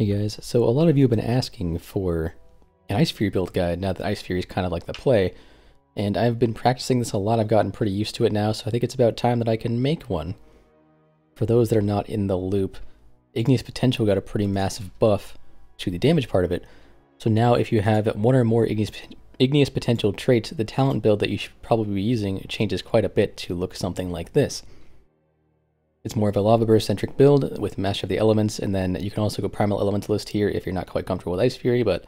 Hey guys, so a lot of you have been asking for an Icefury build guide now that Icefury is kind of like the play, and I've been practicing this a lot. I've gotten pretty used to it now, so I think it's about time that I can make one. For those that are not in the loop, Igneous Potential got a pretty massive buff to the damage part of it, so now if you have one or more Igneous Potential traits, the talent build that you should probably be using changes quite a bit to look something like this. It's more of a Lava Burst centric build with Master of the Elements, and then you can also go Primal Elementalist here if you're not quite comfortable with Icefury, but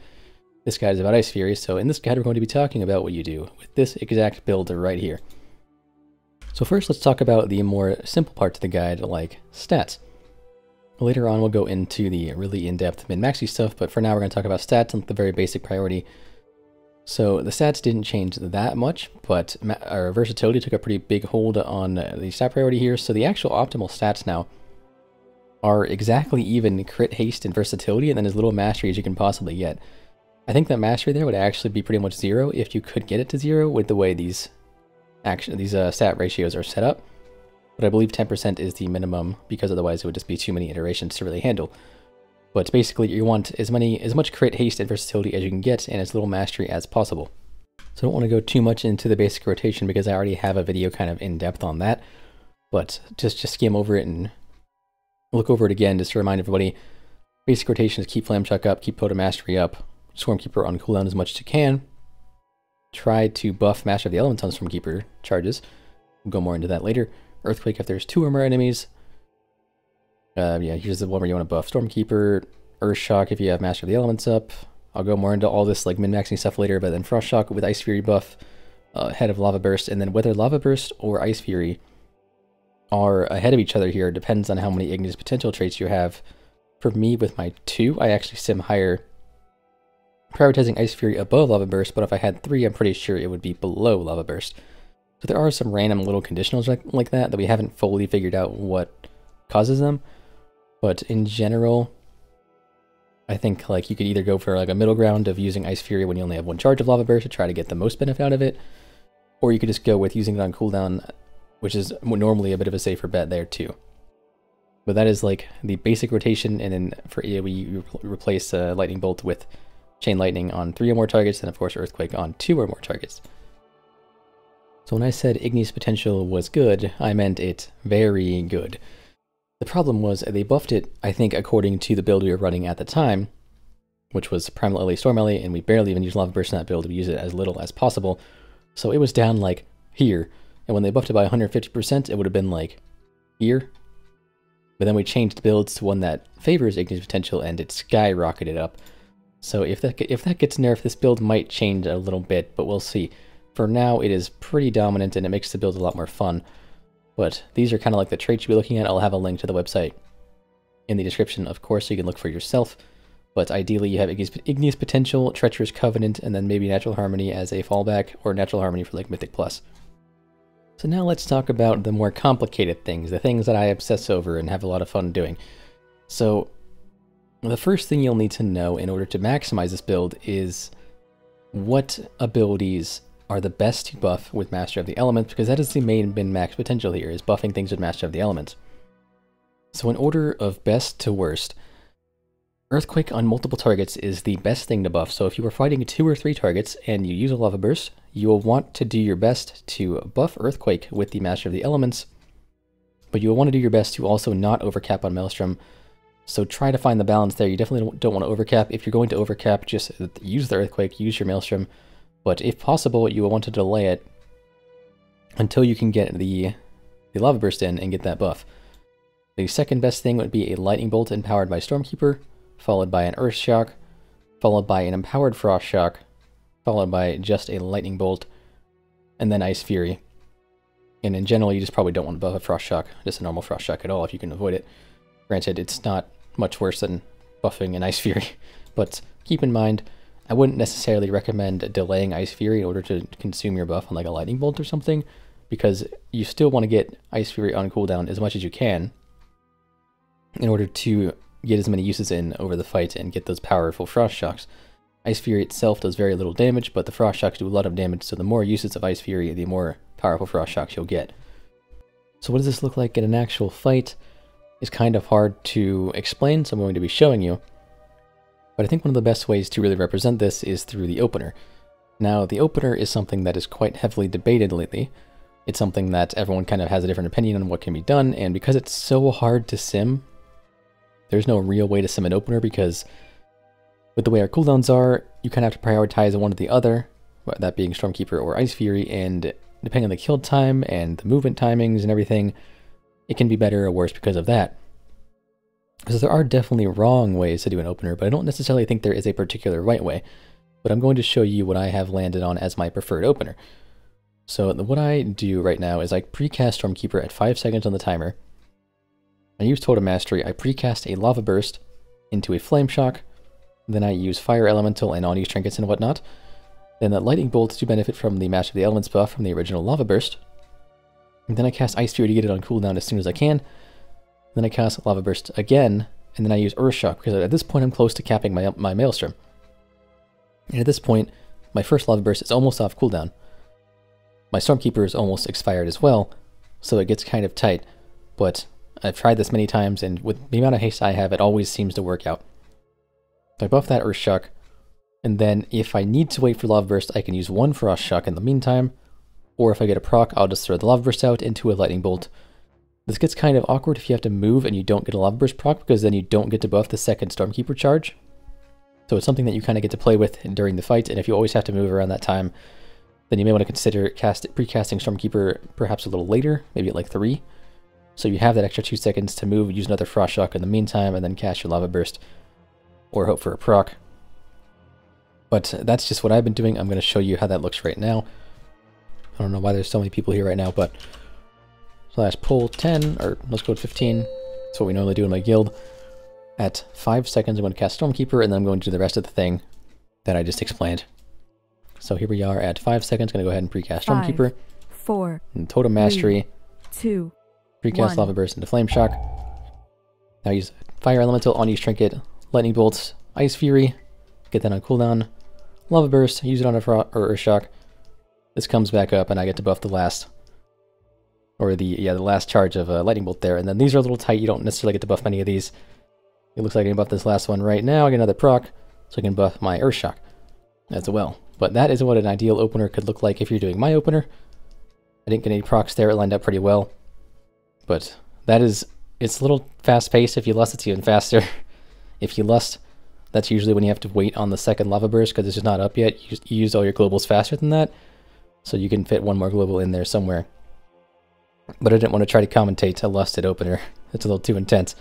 this guide is about Icefury, so in this guide we're going to be talking about what you do with this exact build right here. So first let's talk about the more simple parts of the guide, like stats. Later on we'll go into the really in-depth min-maxy stuff, but for now we're going to talk about stats and the very basic priority. So the stats didn't change that much, but our versatility took a pretty big hold on the stat priority here. So the actual optimal stats now are exactly even crit, haste, and versatility, and then as little mastery as you can possibly get. I think that mastery there would actually be pretty much 0 if you could get it to 0 with the way these stat ratios are set up. But I believe 10% is the minimum, because otherwise it would just be too many iterations to really handle. But basically you want as much crit, haste, and versatility as you can get, and as little mastery as possible. So I don't want to go too much into the basic rotation because I already have a video kind of in depth on that. But just skim over it and look over it again just to remind everybody. Basic rotation is keep Flame Chuck up, keep Totem Mastery up, Stormkeeper on cooldown as much as you can. Try to buff Master of the Elements on Stormkeeper charges. We'll go more into that later. Earthquake if there's 2 or more enemies. Yeah, here's the one where you want to buff Stormkeeper. Earth Shock if you have Master of the Elements up. I'll go more into all this like min-maxing stuff later, but then Frost Shock with Icefury buff ahead of Lava Burst, and then whether Lava Burst or Icefury are ahead of each other here depends on how many Igneous Potential traits you have. For me, with my 2, I actually sim higher, prioritizing Icefury above Lava Burst, but if I had 3, I'm pretty sure it would be below Lava Burst. So there are some random little conditionals like that we haven't fully figured out what causes them. But in general, I think like you could either go for like a middle ground of using Icefury when you only have 1 charge of Lava Burst to try to get the most benefit out of it, or you could just go with using it on cooldown, which is normally a bit of a safer bet there too. But that is like the basic rotation, and then for AoE you replace Lightning Bolt with Chain Lightning on 3 or more targets, and of course Earthquake on 2 or more targets. So when I said Igneous Potential was good, I meant it very good. The problem was they buffed it, I think, according to the build we were running at the time, which was Primal Ele, Storm Ele, and we barely even used Lava Burst in that build. We used it as little as possible. So it was down like here, and when they buffed it by 150%, it would have been like here. But then we changed builds to one that favors Igneous Potential, and it skyrocketed up. So if that gets nerfed, this build might change a little bit, but we'll see. For now, it is pretty dominant, and it makes the build a lot more fun. But these are kind of like the traits you'll be looking at. I'll have a link to the website in the description, of course, so you can look for yourself. But ideally, you have Igneous Potential, Treacherous Covenant, and then maybe Natural Harmony as a fallback, or Natural Harmony for like Mythic Plus. So now let's talk about the more complicated things, the things that I obsess over and have a lot of fun doing. So the first thing you'll need to know in order to maximize this build is what abilities are the best to buff with Master of the Elements, because that is the main min-max potential here, is buffing things with Master of the Elements. So in order of best to worst, Earthquake on multiple targets is the best thing to buff. So if you are fighting 2 or 3 targets and you use a Lava Burst, you will want to do your best to buff Earthquake with the Master of the Elements, but you will want to do your best to also not overcap on Maelstrom. So try to find the balance there. You definitely don't want to overcap. If you're going to overcap, just use the Earthquake, use your Maelstrom. But if possible, you will want to delay it until you can get the Lava Burst in and get that buff. The second best thing would be a Lightning Bolt empowered by Stormkeeper, followed by an Earth Shock, followed by an empowered Frost Shock, followed by just a Lightning Bolt, and then Icefury. And in general, you just probably don't want to buff a Frost Shock, just a normal Frost Shock at all if you can avoid it. Granted, it's not much worse than buffing an Icefury, but keep in mind, I wouldn't necessarily recommend delaying Icefury in order to consume your buff on like a Lightning Bolt or something, because you still want to get Icefury on cooldown as much as you can in order to get as many uses in over the fight and get those powerful Frost Shocks. Icefury itself does very little damage, but the Frost Shocks do a lot of damage, so the more uses of Icefury, the more powerful Frost Shocks you'll get. So what does this look like in an actual fight? Is kind of hard to explain, so I'm going to be showing you. But I think one of the best ways to really represent this is through the opener. Now, the opener is something that is quite heavily debated lately. It's something that everyone kind of has a different opinion on what can be done, and because it's so hard to sim, there's no real way to sim an opener, because with the way our cooldowns are, you kind of have to prioritize one or the other, that being Stormkeeper or Icefury, and depending on the kill time and the movement timings and everything, it can be better or worse because of that. So there are definitely wrong ways to do an opener, but I don't necessarily think there is a particular right way. But I'm going to show you what I have landed on as my preferred opener. So what I do right now is I precast Stormkeeper at 5 seconds on the timer. I use Totem Mastery. I precast a Lava Burst into a Flame Shock. Then I use Fire Elemental and on-use trinkets and whatnot. Then that Lightning Bolt to benefit from the Master of the Elements buff from the original Lava Burst. And then I cast Icefury to get it on cooldown as soon as I can. Then I cast Lava Burst again, and then I use Earth Shock, because at this point I'm close to capping my Maelstrom. And at this point, my first Lava Burst is almost off cooldown. My Stormkeeper is almost expired as well, so it gets kind of tight. But I've tried this many times, and with the amount of haste I have, it always seems to work out. So I buff that Earth Shock, and then if I need to wait for Lava Burst, I can use one Frost Shock in the meantime, or if I get a proc, I'll just throw the Lava Burst out into a Lightning Bolt. This gets kind of awkward if you have to move and you don't get a Lava Burst proc, because then you don't get to buff the second Stormkeeper charge. So it's something that you kind of get to play with during the fight, and if you always have to move around that time, then you may want to consider precasting Stormkeeper perhaps a little later, maybe at like 3. So you have that extra 2 seconds to move, use another Frost Shock in the meantime, and then cast your Lava Burst, or hope for a proc. But that's just what I've been doing. I'm going to show you how that looks right now. I don't know why there's so many people here right now, but slash pull 10, or let's go with 15. That's what we normally do in my guild. At 5 seconds, I'm going to cast Stormkeeper, and then I'm going to do the rest of the thing that I just explained. So here we are at 5 seconds. Going to go ahead and precast Stormkeeper. 5, 4, and Totem Mastery. 3, 2, precast 1. Lava Burst into Flame Shock. Now use Fire Elemental, on-use Trinket, Lightning Bolts, Icefury. Get that on cooldown. Lava Burst, use it on a Earth Shock. This comes back up, and I get to buff the last, or the last charge of Lightning Bolt there. And then these are a little tight. You don't necessarily get to buff many of these. It looks like I can buff this last one right now. I get another proc, so I can buff my Earth Shock as well. But that is what an ideal opener could look like if you're doing my opener. I didn't get any procs there. It lined up pretty well. But that is, it's a little fast-paced. If you lust, it's even faster. If you lust, that's usually when you have to wait on the second Lava Burst because it's just not up yet. You used all your globals faster than that, so you can fit one more global in there somewhere. But I didn't want to try to commentate a lusted opener. It's a little too intense.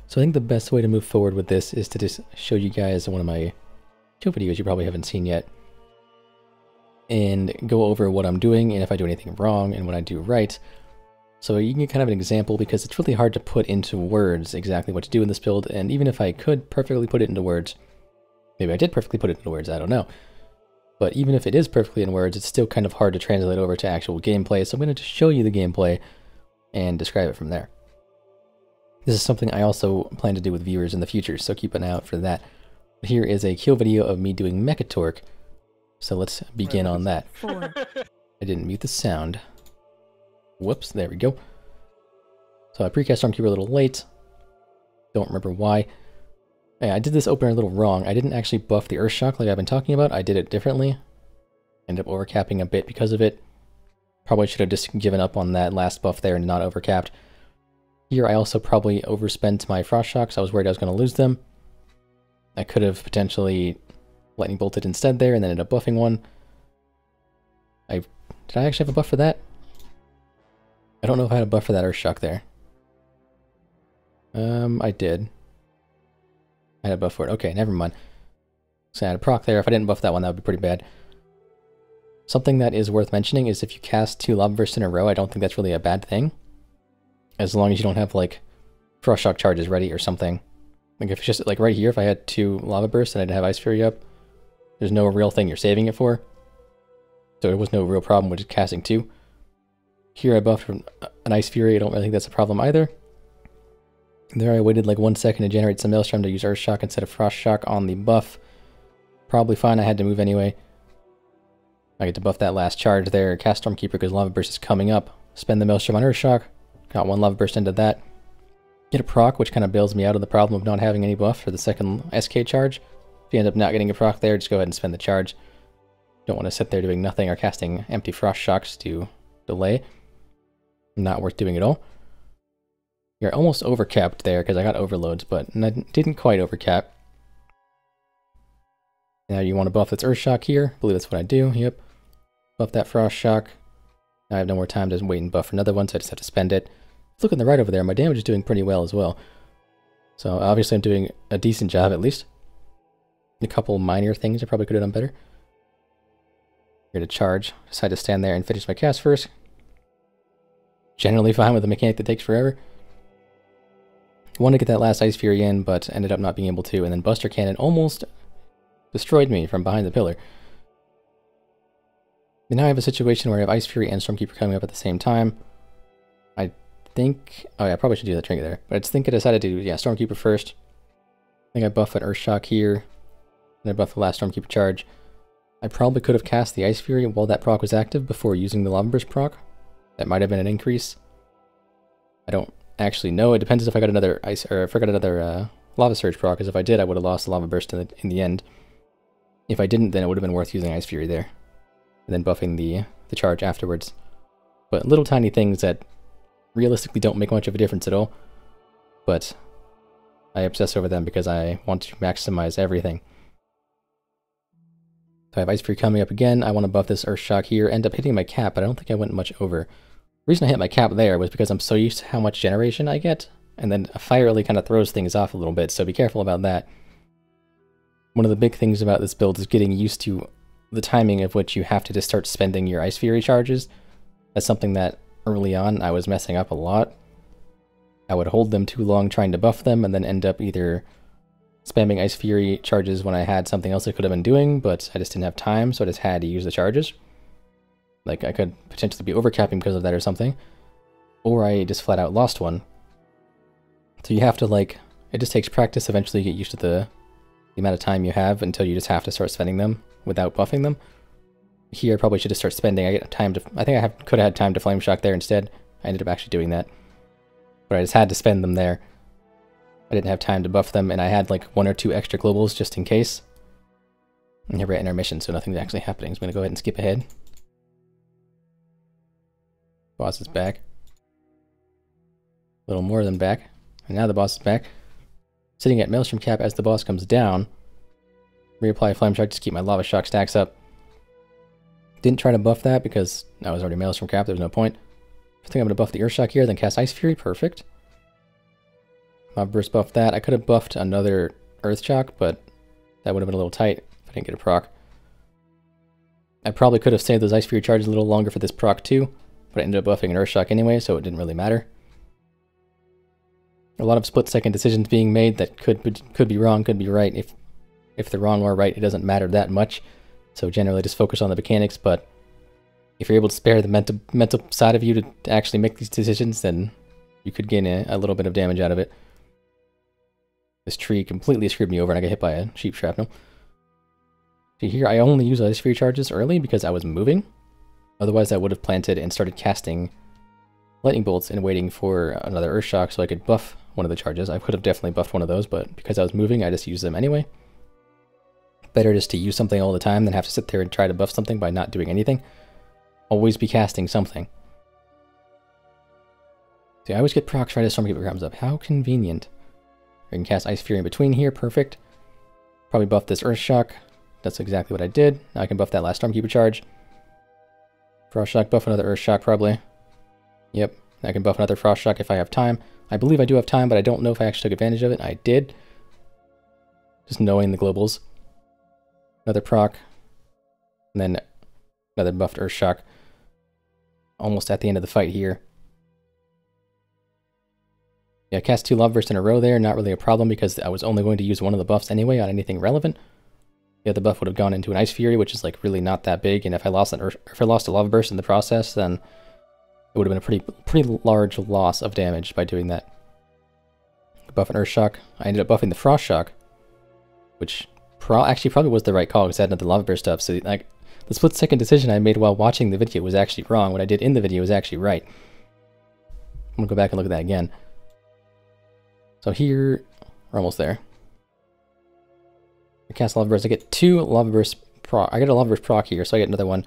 So I think the best way to move forward with this is to just show you guys one of my 2 videos you probably haven't seen yet, and go over what I'm doing and if I do anything wrong and what I do right. So you can get kind of an example, because it's really hard to put into words exactly what to do in this build, and even if I could perfectly put it into words, maybe I did perfectly put it into words, I don't know. But even if it is perfectly in words, it's still kind of hard to translate over to actual gameplay, so I'm going to show you the gameplay and describe it from there. This is something I also plan to do with viewers in the future, so keep an eye out for that. Here is a kill video of me doing Mekkatorque, so let's begin on that. 4. I didn't mute the sound. Whoops, there we go. So I precast Stormkeeper a little late. Don't remember why. Yeah, I did this opener a little wrong. I didn't actually buff the Earth Shock like I've been talking about. I did it differently. Ended up overcapping a bit because of it. Probably should have just given up on that last buff there and not overcapped. Here I also probably overspent my Frost Shocks. I was worried I was going to lose them. I could have potentially Lightning Bolted instead there and then ended up buffing one. Did I actually have a buff for that? I don't know if I had a buff for that Earth Shock there. I did. I had a buff for it. Okay, never mind. So I had a proc there. If I didn't buff that one, that would be pretty bad. Something that is worth mentioning is if you cast 2 Lava Bursts in a row, I don't think that's really a bad thing. As long as you don't have, like, Frost Shock charges ready or something. Like, if it's just, like, right here, if I had 2 Lava Bursts and I didn't have Icefury up, there's no real thing you're saving it for. So there was no real problem with just casting 2. Here I buffed an Icefury. I don't really think that's a problem either. There I waited like 1 second to generate some Maelstrom to use Earth Shock instead of Frost Shock on the buff. Probably fine, I had to move anyway. I get to buff that last charge there, cast Stormkeeper because Lava Burst is coming up. Spend the Maelstrom on Earth Shock. Got 1 Lava Burst into that. Get a proc, which kind of bails me out of the problem of not having any buff for the second SK charge. If you end up not getting a proc there, just go ahead and spend the charge. Don't want to sit there doing nothing or casting empty frost shocks to delay. Not worth doing at all. You're almost overcapped there because I got overloads, but I didn't quite overcap. Now you want to buff this Earth Shock here. I believe that's what I do. Yep. Buff that Frost Shock. Now I have no more time to wait and buff another one, so I just have to spend it. Look on the right over there. My damage is doing pretty well as well. So obviously I'm doing a decent job at least. A couple minor things I probably could have done better. Here to charge. Decide to stand there and finish my cast first. Generally fine with a mechanic that takes forever. Wanted to get that last Icefury in, but ended up not being able to, and then Buster Cannon almost destroyed me from behind the pillar. And now I have a situation where I have Icefury and Stormkeeper coming up at the same time. I think... oh yeah, I probably should do that trinket there. But I think I decided to do, yeah, Stormkeeper first. I think I buff an Earth Shock here. And I buff the last Stormkeeper charge. I probably could have cast the Icefury while that proc was active before using the Lava Burst proc. That might have been an increase. I don't actually know. It depends if I got another ice, or if I got another Lava Surge proc, because if I did, I would have lost the Lava Burst in the end. If I didn't, then it would have been worth using Icefury there. And then buffing the charge afterwards. But little tiny things that realistically don't make much of a difference at all. But I obsess over them because I want to maximize everything. So I have Icefury coming up again. I want to buff this Earth Shock here. End up hitting my cap, but I don't think I went much over. The reason I hit my cap there was because I'm so used to how much generation I get. And then a fire really kind of throws things off a little bit, so be careful about that. One of the big things about this build is getting used to the timing of which you have to just start spending your Icefury charges. That's something that early on I was messing up a lot. I would hold them too long trying to buff them and then end up either spamming Icefury charges when I had something else I could have been doing, but I just didn't have time, so I just had to use the charges. Like, I could potentially be overcapping because of that or something. Or I just flat out lost one. So you have to, like, it just takes practice. Eventually you get used to the amount of time you have until you just have to start spending them without buffing them. Here I probably should just start spending. I get time to, I think I could have had time to Flame Shock there instead. I ended up actually doing that. But I just had to spend them there. I didn't have time to buff them, and I had like 1 or 2 extra globals just in case. And here we're at intermission, so nothing's actually happening. So I'm going to go ahead and skip ahead. Boss is back. A little more than back. And now the boss is back. Sitting at Maelstrom cap as the boss comes down. Reapply Flame Shock to keep my Lava Shock stacks up. Didn't try to buff that because I was already Maelstrom cap, there was no point. I think I'm going to buff the Earth Shock here, then cast Icefury, perfect. Lava Burst buff that. I could have buffed another Earth Shock, but that would have been a little tight if I didn't get a proc. I probably could have saved those Icefury charges a little longer for this proc too, but I ended up buffing an Earth Shock anyway, so it didn't really matter. A lot of split-second decisions being made that could be wrong, could be right. If they're wrong or right, it doesn't matter that much. So generally just focus on the mechanics, but if you're able to spare the mental side of you to actually make these decisions, then you could gain a little bit of damage out of it. This tree completely screwed me over and I got hit by a sheep shrapnel. See here, I only use Icefury charges early because I was moving. Otherwise I would have planted and started casting lightning bolts and waiting for another Earth Shock so I could buff one of the charges. I could have definitely buffed one of those, but because I was moving, I just used them anyway. Better just to use something all the time than have to sit there and try to buff something by not doing anything. Always be casting something. See, I always get procs right as Stormkeeper comes up. How convenient. I can cast Icefury in between here, perfect. Probably buff this Earth Shock. That's exactly what I did. Now I can buff that last Stormkeeper charge. Frost Shock, buff another Earth Shock probably. Yep, I can buff another Frost Shock if I have time. I believe I do have time, but I don't know if I actually took advantage of it. I did. Just knowing the globals. Another proc. And then another buffed Earth Shock. Almost at the end of the fight here. Yeah, I cast 2 Lava Bursts in a row there. Not really a problem because I was only going to use one of the buffs anyway on anything relevant. The other buff would have gone into an Icefury, which is like really not that big. And if I lost a Lava Burst in the process, then it would have been a pretty large loss of damage by doing that. Buff an Earth Shock. I ended up buffing the Frost Shock, which actually probably was the right call because I had another Lava Burst up. So like the split-second decision I made while watching the video was actually wrong. What I did in the video was actually right. I'm gonna go back and look at that again. So here, we're almost there. I cast Lava Burst. I get 2 Lava Burst proc. I get a Lava Burst proc here, so I get another one.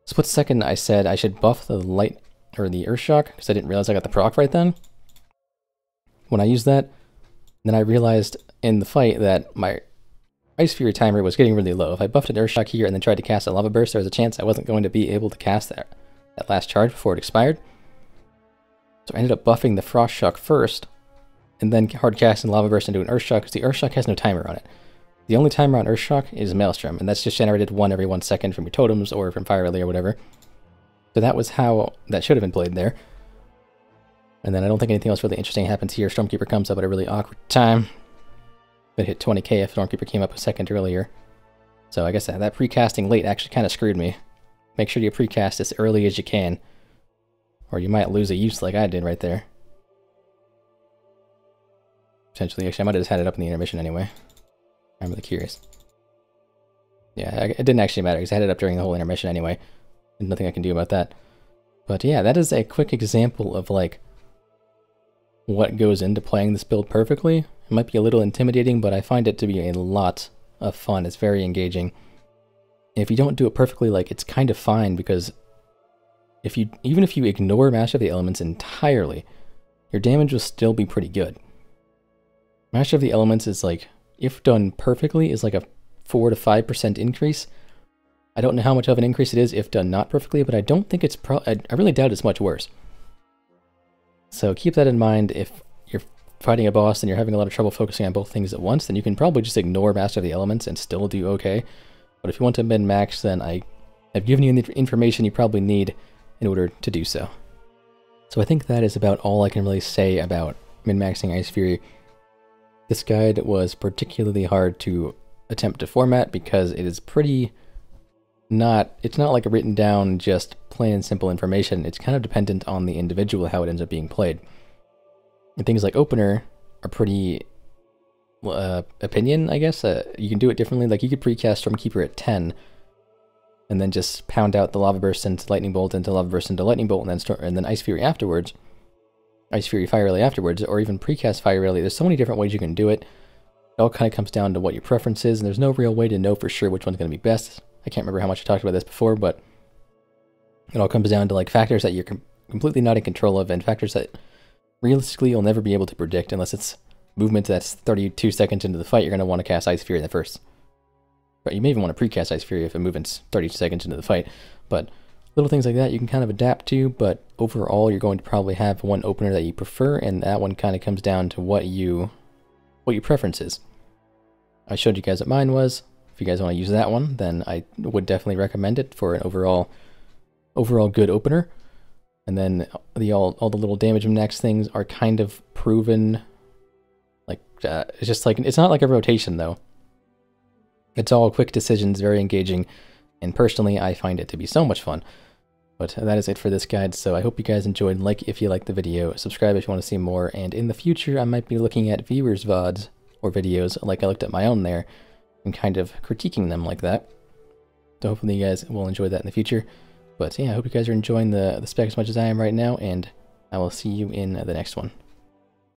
Split second, I said I should buff the light or the Earth Shock because I didn't realize I got the proc right then. When I used that, then I realized in the fight that my Icefury timer was getting really low. If I buffed an Earth Shock here and then tried to cast a Lava Burst, there was a chance I wasn't going to be able to cast that last charge before it expired. So I ended up buffing the Frost Shock first, and then hard casting Lava Burst into an Earth Shock, because the Earth Shock has no timer on it. The only timer on Earth Shock is Maelstrom, and that's just generated 1 every 1 second from your totems or from Fire Relay or whatever. So that was how that should have been played there. And then I don't think anything else really interesting happens here. Stormkeeper comes up at a really awkward time. But hit 20k if Stormkeeper came up a second earlier. So I guess that precasting late actually kind of screwed me. Make sure you precast as early as you can, or you might lose a use like I did right there. Potentially, actually, I might have just had it up in the intermission anyway. I'm really curious. Yeah, it didn't actually matter because I had it up during the whole intermission anyway. There's nothing I can do about that. But yeah, that is a quick example of like what goes into playing this build perfectly. It might be a little intimidating, but I find it to be a lot of fun. It's very engaging. And if you don't do it perfectly, like, it's kind of fine, because even if you ignore Master of the Elements entirely, your damage will still be pretty good. Master of the Elements is like, if done perfectly, is like a 4 to 5% increase. I don't know how much of an increase it is if done not perfectly, but I don't think it's I really doubt it's much worse. So keep that in mind. If you're fighting a boss and you're having a lot of trouble focusing on both things at once, then you can probably just ignore Master of the Elements and still do okay. But if you want to min-max, then I've given you the information you probably need in order to do so. So I think that is about all I can really say about min-maxing Icefury. This guide was particularly hard to attempt to format because it is pretty it's not like a written down just plain and simple information. It's kind of dependent on the individual how it ends up being played. And things like opener are pretty opinion, I guess. You can do it differently. Like, you could precast Stormkeeper at 10 and then just pound out the Lava Burst into Lightning Bolt into Lava Burst into Lightning Bolt, and then Icefury afterwards. Icefury Fire Relay afterwards, or even precast Fire Relay. There's so many different ways you can do it. It all kind of comes down to what your preference is, and there's no real way to know for sure which one's going to be best. I can't remember how much I talked about this before, but it all comes down to like factors that you're completely not in control of, and factors that realistically you'll never be able to predict unless it's movement that's 32 seconds into the fight. You're going to want to cast Icefury in the first. But you may even want to precast Icefury if a movement's 30 seconds into the fight. But little things like that you can kind of adapt to, but overall you're going to probably have one opener that you prefer, and that one kind of comes down to what your preference is. I showed you guys what mine was. If you guys want to use that one, then I would definitely recommend it for an overall good opener. And then all the little damage next things are kind of proven. Like, it's just like, it's not like a rotation though. It's all quick decisions, very engaging, and personally I find it to be so much fun. But that is it for this guide, so I hope you guys enjoyed. Like if you liked the video, subscribe if you want to see more, and in the future I might be looking at viewers' VODs or videos like I looked at my own there, and kind of critiquing them like that. So hopefully you guys will enjoy that in the future. But yeah, I hope you guys are enjoying the spec as much as I am right now, and I will see you in the next one.